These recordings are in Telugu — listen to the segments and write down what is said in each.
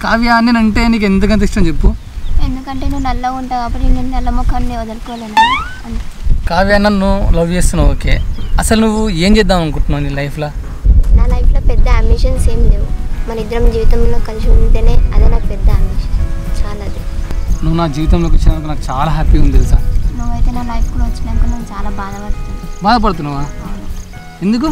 కావ్య నేను అంటే నీకు ఎందుకంత ఇష్టం చెప్పు. ఎందుకంటే నువ్వు నల్లగా ఉంటావు కాబట్టి నేను నల్ల ముఖాన్ని వదులుకోలేను. కావ్య నన్ను లవ్ చేస్తున్నావు ఓకే, అసలు నువ్వు ఏం చేద్దాం అనుకుంటున్నావు నీ లైఫ్లో? నా లైఫ్లో పెద్ద అంబిషన్స్ ఏం లేవు. మన ఇద్దరం జీవితంలో కలిసి ఉంటేనే అదే నాకు పెద్ద అంబిషన్. చాలా అది. నువ్వు నా జీవితంలోకి వచ్చినందుకు నాకు చాలా హ్యాపీగా ఉంది తెలుసా. నువ్వైతే నా లైఫ్లో వచ్చినాక నేను చాలా బాధపడుతున్నావా? ఎందుకు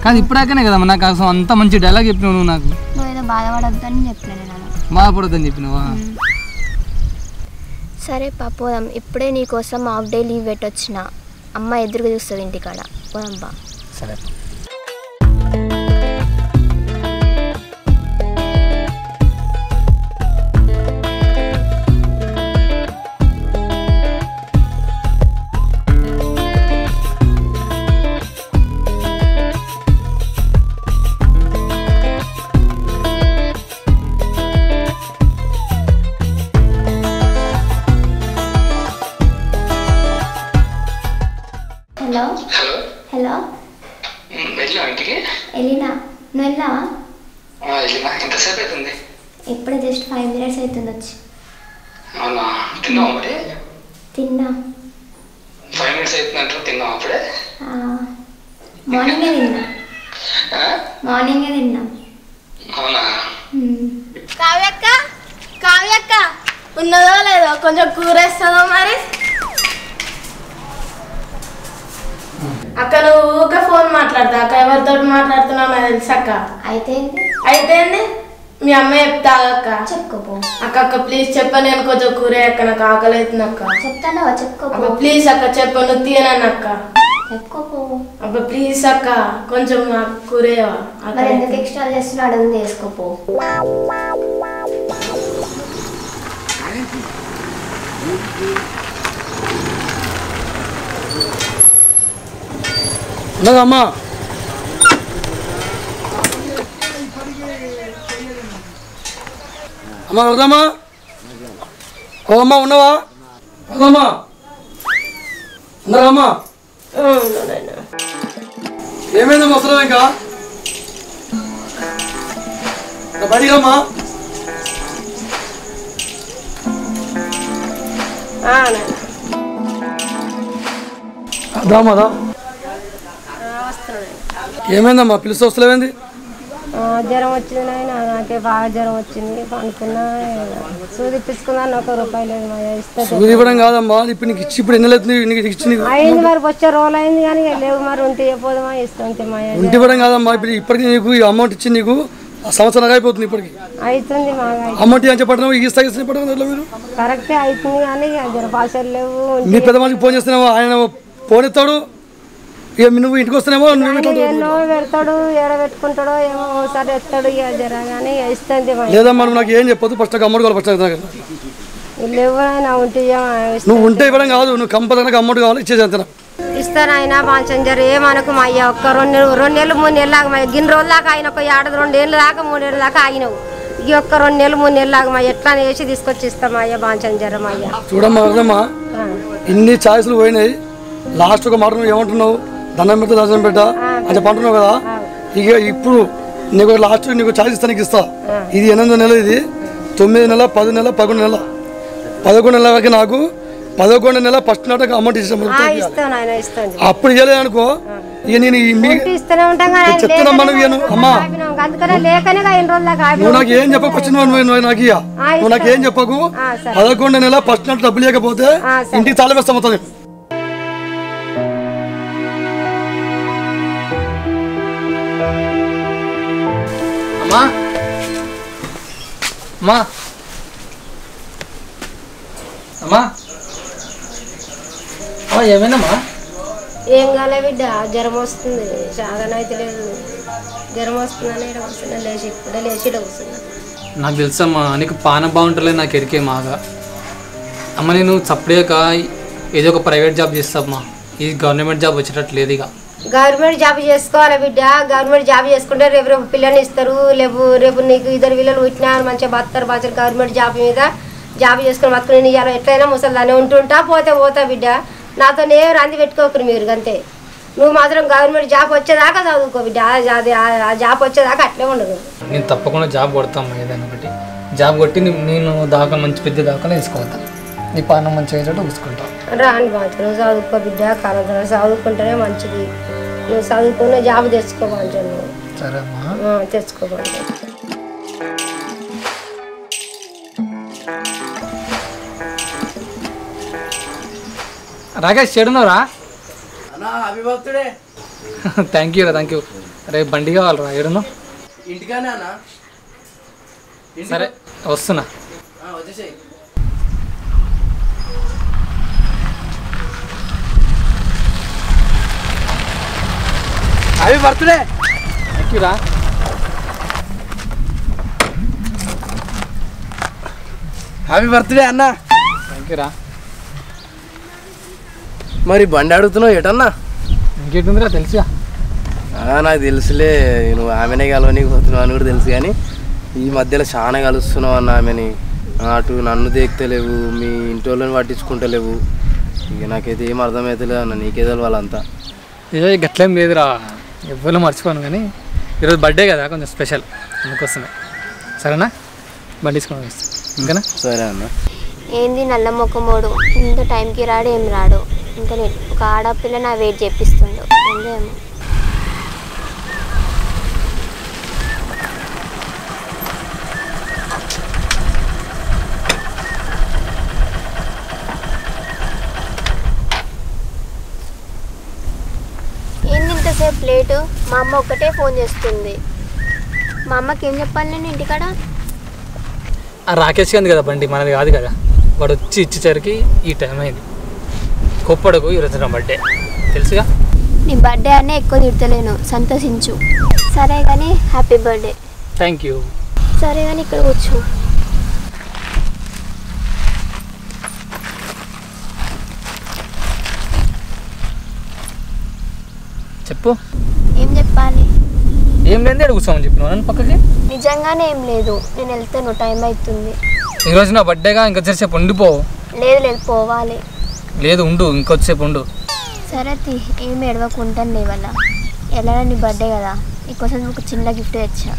కాదు ఇప్పుడాకనే కదా నాకు అసలు అంత మంచి డైలాగ్ చెప్పినావు నువ్వు. నాకు నువ్వు ఏదో బాధపడొద్దని చెప్పినా నేను. బాధపడొద్దని చెప్పినావా? సరే పోదాం. ఇప్పుడే నీకోసం హాఫ్ డే లీవ్ పెట్టొచ్చిన. అమ్మ ఎదురుగా చూస్తుంది ఇంటికాడ. పోదాం బా. సరే. హలో హలో ఎలినా, నువ్వు వెళ్ళావా? ఇప్పుడే జస్ట్ 5 minutes అవుతుంది వచ్చి. తిన్నా. మార్నింగే తిన్నా. కావ్యక్క ఉన్నదో లేదో కొంచెం కూర వేస్తుందో మరి. అక్క నువ్వు ఊరికే ఫోన్ మాట్లాడతా అక్క, ఎవరితో మాట్లాడుతున్నావు నాకు తెలుసు అక్క. అయితే మీ అమ్మ చెప్తా అక్క. చెప్పుకోపో అక్క ప్లీజ్ చెప్ప, నేను కొంచెం కూర అక్క, నాకు ఆకలి అవుతుంది అక్క. చెప్తానవా? చెప్పుకోపో ప్లీజ్ అక్క చెప్ప, నువ్వు తీయనన్న అక్క. చెప్పుకోపో అబ్బా ప్లీజ్ అక్క కొంచెం కూరేవా. మరి ఎందుకు ఎక్స్ట్రా చేస్తున్నాడు? అడుగు వేసుకోపో. అమ్మా అమ్మా వెళ్దామా? ఓ అమ్మా ఉన్నావా? అమ్మా ఉన్నారమ్మా? ఏమైందమ్మా వస్తున్నావు ఇంకా? బయటికి అమ్మా. అదామాదా ఏమైందమ్మా పిలుస్తూ వస్తలేవేంది? జ్వరం వచ్చింది నాయన, నాకే బాగా జ్వరం వచ్చింది. అనుకున్నా సూది ఇప్పించుకున్నాను, 1 రూపాయి లేదు మా ఇస్తే. సూది ఇవ్వడం కాదమ్మా, ఇప్పుడు నీకు ఇచ్చి ఇప్పుడు ఎన్ని అయింది మరి వచ్చే రోజులు అయింది కానీ లేవు మరి. ఉంటే పోదామా ఇస్తే మా ఇంటి ఇవ్వడం కాదమ్మా, ఇప్పుడు ఇప్పటికి నీకు అమౌంట్ ఇచ్చి నీకు సంవత్సరం అయిపోతుంది. ఇప్పటికి అవుతుంది మాగా అమౌంట్ అని చెప్పడం మీరు కరెక్టే అవుతుంది కానీ జ్వర పాసలు లేవు. నీ పెద్ద మనిషికి ఫోన్ చేస్తున్నావో ఆయన ఫోన్ ఎత్తాడు, ఇక నువ్వు ఇంటికి వస్తున్నామో ఎన్నో పెడతాడు, ఏడ పెట్టుకుంటాడో ఏమో ఒకసారి ఎత్తాడు. ఇక జర కానీ ఇస్తుంది. లేదమ్మా నువ్వు నాకు ఏం చెప్పొద్దు, ఫస్ట్ అమౌంట్ కావాలి. ఫస్ట్ లేవు ఆయన ఉంటే నువ్వు ఉంటే ఇవ్వడం కాదు, నువ్వు కంపల్సరీగా అమౌంట్ కావాలి, ఇచ్చేది అంతేనా? ఇస్తాను ఆయన బాగా ఏమనకు మా అయ్య. ఒక్క 2 నెలలు 3 నెలలు లాగా మా గిన్ని రోజుల దాకా ఆయన ఒక 2 ఏళ్ళు దాకా 3 ఏళ్ళ దాకా ఆగినావు. ఇక ఒక్క 2 నెలలు 3 నెలలు లాగా మా ఎట్లా వేసి తీసుకొచ్చి ఇస్తాం మా అయ్య బాగా మా అయ్య. చూడమ్మా వదమ్మా, ఇన్ని ఛాయిస్లు పోయినాయి, లాస్ట్ ఒక మాట నువ్వు ఏమంటున్నావు? దండం పెడతా దర్శనం పెట్టా అని చెప్పి అంటున్నావు కదా. ఇక ఇప్పుడు నీకు లాస్ట్ నీకు ఛాయిస్ ఇస్తానికి ఇస్తా. ఇది 8వ నెల, ఇది 9వ నెల, 10వ నెల, 11వ నెల, 11వ నెల వరకు నాకు 11వ నెల ఫస్ట్ నాటకు అమౌంట్ ఇస్తాను. అప్పుడు ఇవ్వలేదు అనుకో, ఇక నేను చెప్తున్నా నువ్వు అమ్మా నువ్వు నాకు ఏం చెప్పకు. ఫస్ట్ నువ్వు నాకు ఏం చెప్పకు. 11వ నెల ఫస్ట్ నాట్ డబ్బులు లేకపోతే ఇంటికి తాళం వేస్తా మొత్తం. అమ్మా అమ్మా అమ్మా ఏమైందమ్మా? ఏం కాలే బిడ్డ, జ్వరం వస్తుంది. సాధన అయితే లేదు, జ్వరం వస్తుందని వస్తున్నా. లేచి ఇప్పుడే లేచి వస్తున్నా. నాకు తెలుసమ్మా నీకు పానం బాగుంటలేదు, నాకు ఎరికే మాగా. అమ్మ నేను చప్పుడేక ఏదో ఒక ప్రైవేట్ జాబ్ చేస్తామ్మా, ఈ గవర్నమెంట్ జాబ్ వచ్చేటట్టు లేదు. ఇక గవర్నమెంట్ జాబ్ చేసుకోవాలి బిడ్డ. గవర్నమెంట్ జాబ్ చేసుకుంటే రేపు పిల్లల్ని ఇస్తారు. రేపు నీకు 2 పిల్లలు పుట్టినారు, మంచిగా బతారు. బాగా గవర్నమెంట్ జాబ్ మీద జాబ్ చేసుకుని బతుకుని ఇవ్వాలి. ఎట్లయినా ముసలిదాన్ని ఉంటుంటా పోతా బిడ్డ. నాతో రంది పెట్టుకోకరు మీరు అంతే. నువ్వు మాత్రం గవర్నమెంట్ జాబ్ వచ్చేదాకా చదువుకో బిడ్డ ఆ జాబ్ వచ్చేదాకా అట్లే ఉండదు. నేను తప్పకుండా జాబ్ కొడతాను, ఏదైనా ఒకటి జాబ్ కొట్టి నేను దాకా మంచి పెద్ద దాకా వేసుకోతాను. నీ పానం మంచిగా అయ్యేటట్టు చూసుకుంటాను. రాని బాగా నువ్వు చదువుకో బిడ్డ, కాలం చదువుకుంటేనే మంచిది. నువ్వు చదువుకున్న జాబ్ తెచ్చుకోమంటే నువ్వు. సరే అమ్మా, తెచ్చుకోమంటే. రాకేష్ చెడున్నారా? థ్యాంక్ యూ రేపు బండి కావాలరా. ఏడున్నావు? ఇంటికానే అన్న. సరే వస్తున్నా. వచ్చేసాయి. Happy birthday. థ్యాంక్ యూ రా. హ్యాపీ బర్త్డే అన్న. థ్యాంక్ యూ రా. మరి బండి అడుగుతున్నావు ఏటన్నా? ఇంకేంటుందిరా తెలుసుగా. నాకు తెలుసులే, నువ్వు ఆమెనే కలవనీకి పోతున్నావు అని కూడా తెలుసు, కానీ ఈ మధ్యలో చాలా కలుస్తున్నావు అన్న ఆమెని. అటు నన్ను దేక్తలేవు, మీ ఇంటి వాళ్ళని పట్టించుకుంటలేవు. ఇక నాకైతే ఏం అర్థమవుతలేదు అన్న, నీకే వాళ్ళంతా. గట్లేం లేదురా, ఎవ్వరూ మర్చిపోను. కానీ ఈరోజు బర్త్డే కదా, కొంచెం స్పెషల్, అందుకోసమే. సరేనా? బండి తీసుకొని వస్తాను. ఇంకానా? సరే అన్న. ఏంది నల్ల మొక్కమోడు, ఇంత టైంకి రాడు, ఏం రాడు. ఇంకా ఒక ఆడపిల్ల నా వెయిట్ చేపిస్తుండు. అందేమో. ఏంది ఇంతసేపు లేటు? మా అమ్మ ఒక్కటే ఫోన్ చేస్తుంది. మా అమ్మకి ఏం చెప్పాలి నేను ఇంటికాడ? రాకేష్ గాంధీ కదా బండి, మనది కాదు కదా. వాడు వచ్చి ఇచ్చేసరికి ఈ టైం అయింది. కొప్పడకు ఈరోజు నా బర్త్డే తెలుసుగా. నీ బర్త్డే అనే ఎక్కువ తిడతలేను, సంతోషించు. సరే కానీ హ్యాపీ బర్త్డే. Thank you. సరే కానీ ఇక్కడ కూర్చో. చెప్పు. ఏం చెప్పాలి? ఏం లేదు, అడుగు కూర్చోమని చెప్పిన నన్ను పక్కకి. నిజంగానే ఏం లేదు, నేను వెళ్తాను, టైం అవుతుంది. ఈరోజు నా బర్త్డేగా, ఇంకొచ్చేసేపు ఉండిపో. లేదు పోవాలి. లేదు ఉండు, ఇంకొచ్చేసేపు ఉండు. సరే ఏం ఏడవకుంటాను నీ వల్ల. ఎలా నీ బర్త్డే కదా, నీకోసం ఒక చిన్న గిఫ్ట్ తెచ్చా.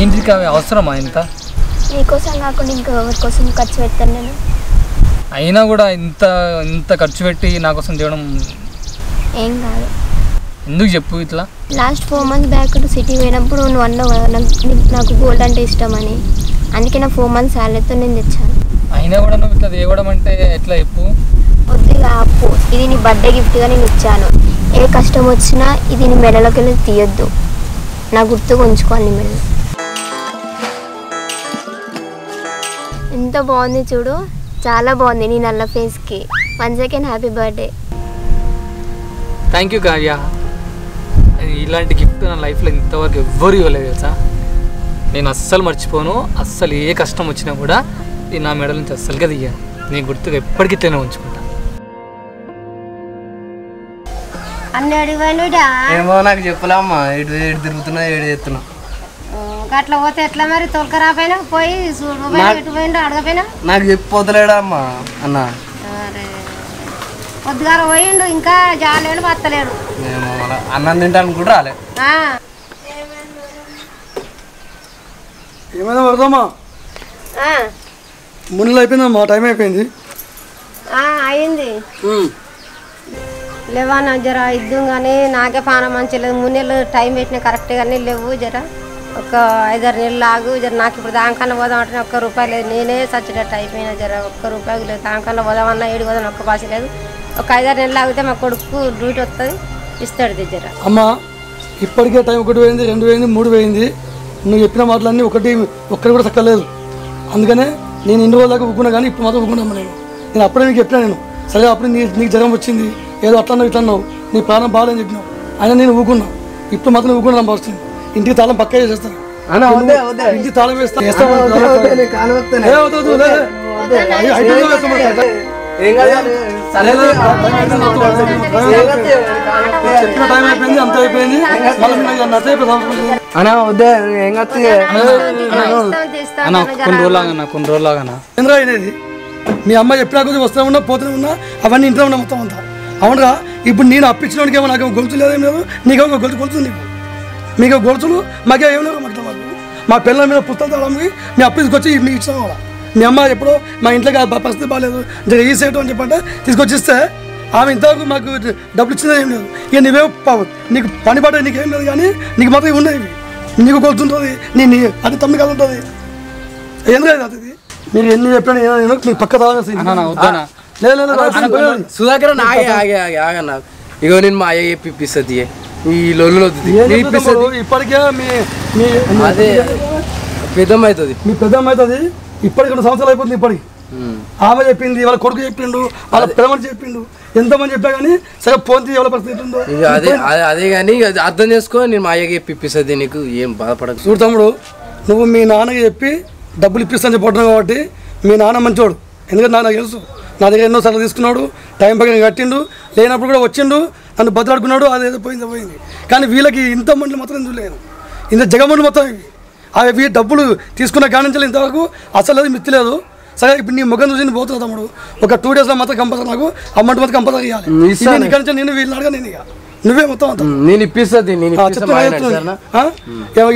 ఏంటికి అవి అవసరమా ఇంత? నీకోసం కాకుండా ఇంకెవరి కోసం ఖర్చు పెడతాను నేను. అయినా కూడా ఇంత ఇంత ఖర్చు పెట్టి నా కోసం చేయడం ఏం కాదు. ఎందుకు చెప్పు ఇట్లా? లాస్ట్ 4 months బ్యాక్ సిటీ పోయినప్పుడు నువ్వు అన్నావు కదా నాకు గోల్డ్ అంటే ఇష్టం అని. అందుకే నా 4 months శాలరీతో నేను తెచ్చాను. అయినా కూడా నువ్వు ఇట్లా తేవడం అంటే ఎట్లా చెప్పు? వద్దుగా అప్పు. ఇది నీ బర్త్డే గిఫ్ట్గా నేను ఇచ్చాను. ఏ కష్టం వచ్చినా ఇది నీ మెడలోకి వెళ్ళి తీయొద్దు, నా గుర్తుగా ఉంచుకోవాలి నీ మెడలో. ఎంత బాగుంది చూడు, చాలా బాగుంది నీ నల్ల ఫేస్కి. Once again happy birthday. Thank you Kavya. ఇలాంటి గిఫ్ట్ నా లైఫ్లో ఇంతవరకు ఎవ్వరు ఇవ్వలేదు తెలుసా. నేను అస్సలు మర్చిపోను. అస్సలు ఏ కష్టం వచ్చినా కూడా ఇది నా మెడల నుంచి అస్సలుగా తీయాను. నీ గుర్తుగా ఎప్పటికీ ఇట్లనే ఉంచుకుంటా. అన్నీ అడిగిపోయినా ఏమో నాకు చెప్పలేమ్మా, ఏడు తిరుగుతున్నా, ఏడు చేస్తున్నా. అట్లా పోతే ఎట్లా మరి? తొలకరాపోయినా పోయి చూడు, ఎటు పోయిండు అడగపోయినా? నాకు చెప్పొద్దులేడా అమ్మా అన్న. పొద్దుగా పోయిండు, ఇంకా జాలేడు బతలేడు. అన్నం తింటాను కూడా రాలే. ఏమైనా పడదామా? మున్నెలు అయిపోయిందమ్మా, టైం అయిపోయింది. అయింది. లేవా నా జర ఇద్దు కానీ నాకే పానం మంచి లేదు. 3 నెలలు టైం పెట్టినా కరెక్ట్ కానీ లేవు. జర ఒక 5-6 నెలలు ఆగు. జర నాకు ఇప్పుడు దానికన్నా పోదాం అంటే ₹1 లేదు. నేనే చచ్చినట్టు అయిపోయినా. జర ₹1 లేదు. దానికన్నా పోదామన్నా 7 పోదాం, ఒక్క భాష లేదు. ఒక 5-6 నెలలు ఆగితే మా కొడుకు డ్యూటీ వస్తుంది, ఇస్తాడు జర. అమ్మ ఇప్పటికే టైం 1 పోయింది, 2 పోయింది, 3 పోయింది. నువ్వు చెప్పిన మాటలన్నీ ఒక్కటి కూడా తక్కలేదు. అందుకనే నేను ఇన్ని రోజుల దాకా ఊకున్నా, కానీ ఇప్పుడు మాత్రం ఊకున్నామ్మా. నేను అప్పుడే నీకు చెప్పినా, నేను సరే అప్పుడు నీకు జ్వరం వచ్చింది, ఏదో అట్లన్నావు ఇట్లన్నావు, నీ ప్రాణం బాగాలని చెప్పినావు. అయినా నేను ఊకున్నా. ఇప్పుడు మాత్రం ఊకున్నా వస్తుంది. ఇంటికి తాళం పక్కా చేసేస్తాను. ఇంటికి తాళం వేస్తా. చెప్పిన టైం అయిపోయింది, అంత అయిపోయింది. అన్నా వద్దే, ఏం కొన్ని రోజులాగా ఏంద్రా అయినది? మీ అమ్మాయి ఎప్పుడా కొద్దిగా వస్తూనే ఉన్నా పోతూనే ఉన్నా అవన్నీ ఇంట్లో ఉన్నా మొత్తం అంతా అవునరా. ఇప్పుడు నేను అప్పించినోడికి ఏమో నాకు గొలుసు లేదేం లేదు, నీకేమో గొలుసు నీకు మీకు గొలుసులు మాకే ఏం లేవు. మాకు మా పిల్లల మీద పుస్తకాలు తేవడానికి మీ అప్పు తీసుకొచ్చి మీకు ఇచ్చాం కూడా. మీ అమ్మ ఎప్పుడో మా ఇంట్లోకి పరిస్థితి బాగాలేదు ఈ సేటు అని చెప్పంటే తీసుకొచ్చి ఇస్తే ఆమె ఇంతవరకు మాకు డబ్బులు ఇచ్చిందే ఏం లేదు. ఇక నువ్వే నీకు పని పడ్డా నీకేం లేదు కానీ నీకు మాత్రం ఇవి ఉన్నాయి. నీకు గొలుసుంటుంది నీ అది తమ్ముడు కాదు ఉంటుంది ఏం లేదు అది. మీరు ఎన్ని చెప్పినా మీకు పక్క సుధాకర్ ఆగన్నా ఇగో నేను మా అయ్య ఇప్పిస్తుంది ఈ లొల్లు ఇప్పటికే అదే పెద్దమ్మ అవుతుంది మీ పెద్దమ్మ అవుతుంది. ఇప్పటికి 2 సంవత్సరాలు అయిపోతుంది. ఇప్పటికి ఆమె చెప్పింది, వాళ్ళ కొడుకు చెప్పిండు, వాళ్ళ పిల్లమని చెప్పిండు, ఎంతమంది చెప్పా కానీ సరే ఫోన్ ఎవరి పరిస్థితి ఉందో అదే కానీ అర్థం చేసుకో. నేను మా అయ్యకి ఇప్పిస్తుంది నీకు ఏం బాధపడకు. చూడు తమ్ముడు, నువ్వు మీ నాన్నకి చెప్పి డబ్బులు ఇప్పిస్తాను చెప్పినావు కాబట్టి మీ నాన్న మంచోడు. ఎందుకంటే నాకు తెలుసు, నా దగ్గర ఎన్నో సార్లు తీసుకున్నాడు, టైం పక్కన కట్టిండు, లేనప్పుడు కూడా వచ్చిండు, నన్ను బదులాడుకున్నాడు. అదేదో పోయింది. కానీ వీళ్ళకి ఇంత మండలి మాత్రం చూడలేను, ఇంత జగమండలి మొత్తం ఇవి అవి డబ్బులు తీసుకున్న కానించాలి ఇంతవరకు అసలు అది మిత్తిలేదు. సరే ఇప్పుడు నీ ముఖం చూసి పోతున్నా తమ్ముడు, ఒక 2 daysలో మాత్రం కంపల్సరీ నాకు అమౌంట్ మాత్రం కంపల్సరీ ఇవ్వాలి. ఇక్కడ నుంచి నేను వీళ్ళని అడగా నేను ఇక నువ్వే మొత్తం అంతా నేను ఇప్పిస్తుంది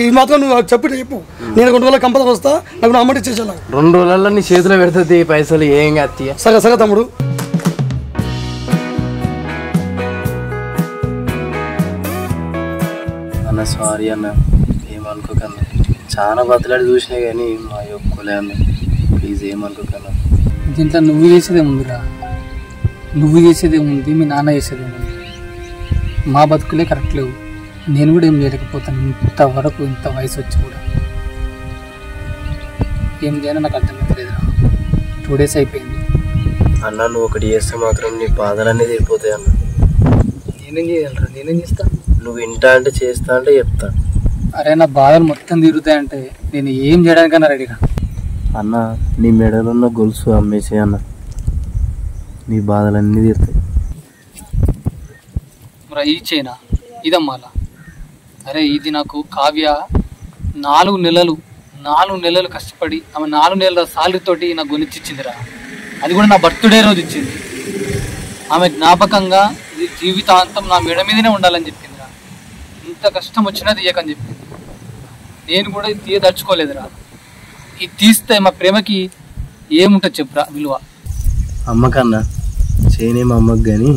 ఈ మాత్రం నువ్వు చెప్పు. నేను 2 రోజుల్లో కంపల్సరీ వస్తా, నాకు అమౌంట్ ఇచ్చేసాను. 2 రోజులలో నీ చేతిలో పెడుతుంది పైసలు ఏం కాదు. సరే తమ్ముడు. అన్న సారీ అన్న, ఏమనుకోకన్నా. చాలా బతలాడి చూసినా కానీ మా ఒప్పుకోలే అన్న, ప్లీజ్ ఏమనుకోకన్నా. దీంట్లో నువ్వు చేసేదేముందిరా, నువ్వు చేసేదేముంది, మీ నాన్న చేసేదేముంది. మా బతుకులే కరెక్ట్ లేవు, నేను కూడా ఏం చేయలేకపోతాను. ఇంతవరకు ఇంత వయసు వచ్చి కూడా ఏం చేయాలో నాకు అర్థమవుతలేదురా. 2 days అయిపోయింది అన్న. నువ్వు ఒకటి చేస్తే మాత్రం నీ బాధలన్నీ తీరిపోతాయి అన్న. నేనేం చేయాలరా, నేనేం చేస్తా? నువ్వు వింటా అంటే చేస్తా అంటే చెప్తా. అరే నా బాధలు మొత్తం తీరుతాయంటే నేను ఏం చేయడానికన్నా రెడీగా. అన్న నీ మెడలో ఉన్న గొలుసు అమ్మేసే అన్న, నీ బాధలన్నీ తీరుతాయి. మరి ఈ చైనా ఇదమ్మాలా? అరే ఇది నాకు కావ్య 4 నెలలు కష్టపడి ఆమె 4 నెలల సాలరీతోటి నాకు కొనిచ్చిచ్చిందిరా. అది కూడా నా బర్త్డే రోజు ఇచ్చింది. ఆమె జ్ఞాపకంగా ఇది జీవితాంతం నా మెడ మీదనే ఉండాలని చెప్పిందిరా. ఇంత కష్టం వచ్చినా తీయకని చెప్పింది. నేను కూడా ఇది తీయదలుచుకోలేదురా. ఇది తీస్తే మా ప్రేమకి ఏముంటుంది చెప్పురా విలువ. అమ్మకన్నా చేయనేమో అమ్మకు కానీ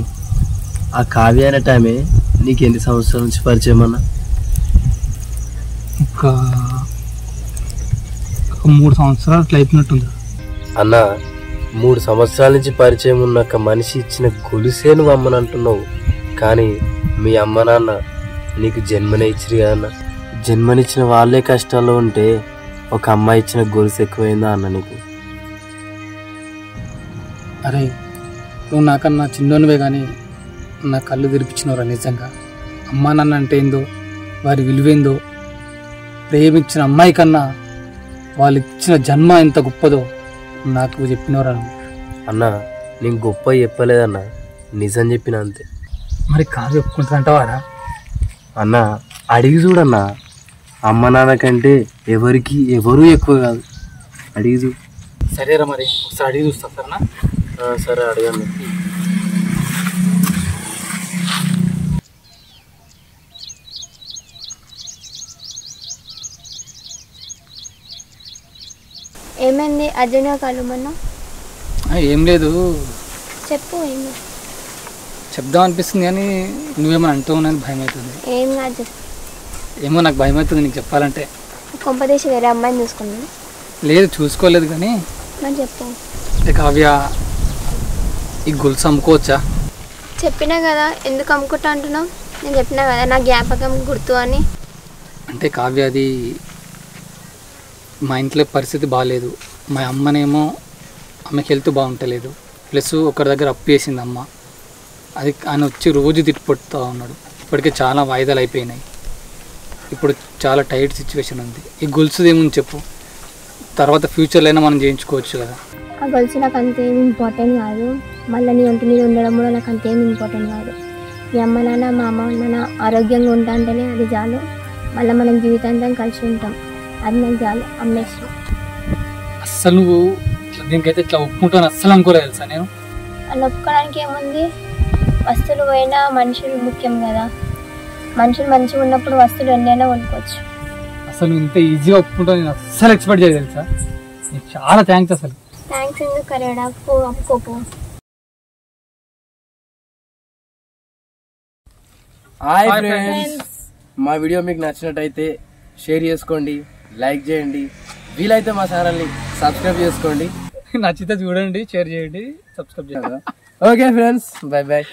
ఆ కావ్య అనే టైమే నీకు ఎన్ని సంవత్సరాల నుంచి పరిచయం అన్న? ఒక 3 సంవత్సరాలు అట్లా అయిపోయినట్టుంది అన్న. 3 సంవత్సరాల నుంచి పరిచయం ఉన్నాక మనిషి ఇచ్చిన గొలుసే నువ్వు అమ్మని అంటున్నావు, కానీ మీ అమ్మ నాన్న నీకు జన్మనే ఇచ్చిరు కదన్న. జన్మనిచ్చిన వాళ్ళే కష్టాల్లో ఉంటే ఒక అమ్మాయి ఇచ్చిన గొలుసు ఎక్కువైందా అన్న నీకు? అరే నువ్వు నాకన్నా చిన్నోనివే కానీ నా కళ్ళు తెరిపించినవరా నిజంగా. అమ్మా నాన్న అంటే ఏందో, వారి విలువేందో, ప్రేమించిన అమ్మాయి కన్నా వాళ్ళు ఇచ్చిన జన్మ ఎంత గొప్పదో నాకు చెప్పినవరా. అన్న నేను గొప్ప చెప్పలేదన్న, నిజం చెప్పిన అంతే. మరి కాదు చెప్పుకుంటానంటావారా? అన్న అడిగి చూడన్న, అమ్మ నాన్న కంటే ఎవరు ఎక్కువ కాదు, అడిగి చూడు. సరేరా మరి ఒకసారి అడిగి చూస్తా సరేనా? సరే అడగండి. ఏమైంది అర్జున్గా కలుమన్నా? ఏం లేదు, చెప్పు. ఏంది చెప్దాం అనిపిస్తుంది కానీ నువ్వేమో అంటూ ఉన్నాను భయం అవుతుంది. ఏం కాదు, ఏమో నాకు భయం అవుతుంది నీకు చెప్పాలంటే. కొంపదేశం వేరే అమ్మాయిని చూసుకున్నాను. లేదు చూసుకోలేదు కానీ మరి చెప్పు. అంటే కావ్య ఈ గొలుసు అమ్ముకోవచ్చా? చెప్పినా కదా, ఎందుకు అమ్ముకుంటా అంటున్నావు? నేను చెప్పినా కదా నా జ్ఞాపకం గుర్తు అని. అంటే కావ్య అది మా ఇంట్లో పరిస్థితి బాగాలేదు. మా అమ్మనేమో ఆమెకి హెల్త్ బాగుంటలేదు, ప్లస్ ఒకరి దగ్గర అప్పు వేసింది అమ్మ. అది ఆయన వచ్చి రోజు తిట్టుపడుతూ ఉన్నాడు. ఇప్పటికే చాలా వాయిదాలు అయిపోయినాయి. ఇప్పుడు చాలా టైట్ సిచ్యువేషన్ ఉంది. ఈ గొలుసుది ఏముంది చెప్పు, తర్వాత ఫ్యూచర్లో అయినా మనం చేయించుకోవచ్చు కదా. ఆ గొలుసు నాకు అంతేం ఇంపార్టెంట్ కాదు, మళ్ళీ నీ ఒంటి మీద ఉండడం కూడా నాకు అంతేం ఇంపార్టెంట్ కాదు. మీ అమ్మ నాన్న మా అమ్మ నాన్న ఆరోగ్యంగా ఉంటా అంటేనే అది చాలు. మళ్ళీ మనం జీవితాంతం కలిసి ఉంటాం, అది నాకు చాలు. అమ్మేసి అస్సలు నువ్వు దీనికైతే ఇట్లా ఒప్పుకుంటాను అస్సలు అనుకోలేదు తెలుసా నేను. అలా ఒప్పుకోవడానికి ఏముంది, వస్తువులు పోయినా మనుషులు ముఖ్యం కదా. మనుషులు మంచిగా ఉన్నప్పుడు వస్తువులు ఎన్నైనా కొనుక్కోవచ్చు. అసలు ఇంత ఈజీగా ఒప్పుకుంటాను నేను అస్సలు ఎక్స్పెక్ట్ చేయలేదు తెలుసా. నీకు చాలా థ్యాంక్స్ అసలు. థ్యాంక్స్ ఎందుకు కరేడా, ఒప్పుకోపు. హాయ్ ఫ్రెండ్స్, మా వీడియో మీకు నచ్చినట్టయితే షేర్ చేసుకోండి, లైక్ చేయండి, వీలైతే మా ఛానల్ని సబ్స్క్రైబ్ చేసుకోండి. నచ్చితే చూడండి, షేర్ చేయండి, సబ్స్క్రైబ్ చేయండి. Okay friends, bye bye.